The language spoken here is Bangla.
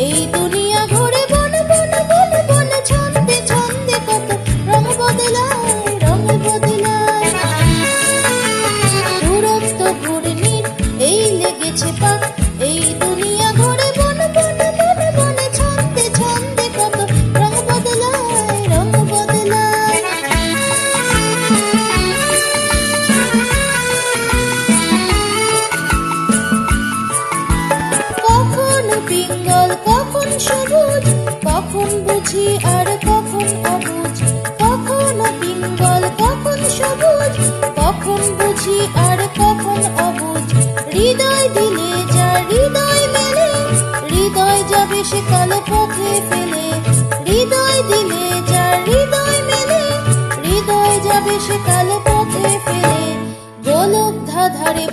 এই দুনিয়া ঘুরে বন বন বন বন, ছন্দে ছন্দে কত রং বদলায়, রং বদলায়। দুরন্ত ঘূর্ণির এই লেগেছে পাক, এই দুনিয়া ঘুরে বন বন বন বন, ছন্দে ছন্দে কত রং বদলায়, রং বদলায়। কখন পিঙ্গল, কখন সবুজ, কখন বুঝি আর কখন অবুঝ, কখন পিঙ্গল, কখন সবুজ, কখন বুঝি আর কখন অবুঝ। হৃদয় দিলে যা হৃদয় মেলে, হৃদয় যাবে সে কালো পথে ফেলে। হৃদয় দিলে যা হৃদয় মেলে, হৃদয় যাবে সে কালো পথে ফেলে। গোলক ধাঁধারে